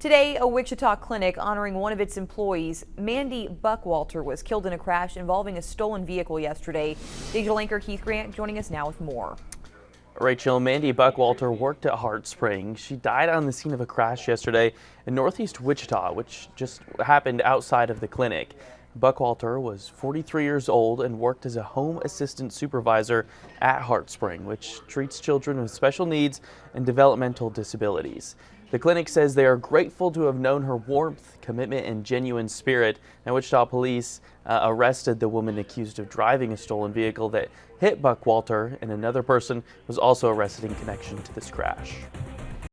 Today, a Wichita clinic honoring one of its employees, Mandy Buckwalter, was killed in a crash involving a stolen vehicle yesterday. Digital anchor Keith Grant joining us now with more. Rachel, Mandy Buckwalter worked at Heartspring. She died on the scene of a crash yesterday in northeast Wichita, which just happened outside of the clinic. Buckwalter was 43 years old and worked as a home assistant supervisor at Heartspring, which treats children with special needs and developmental disabilities. The clinic says they are grateful to have known her warmth, commitment, and genuine spirit. Now, Wichita police arrested the woman accused of driving a stolen vehicle that hit Buckwalter, and another person was also arrested in connection to this crash.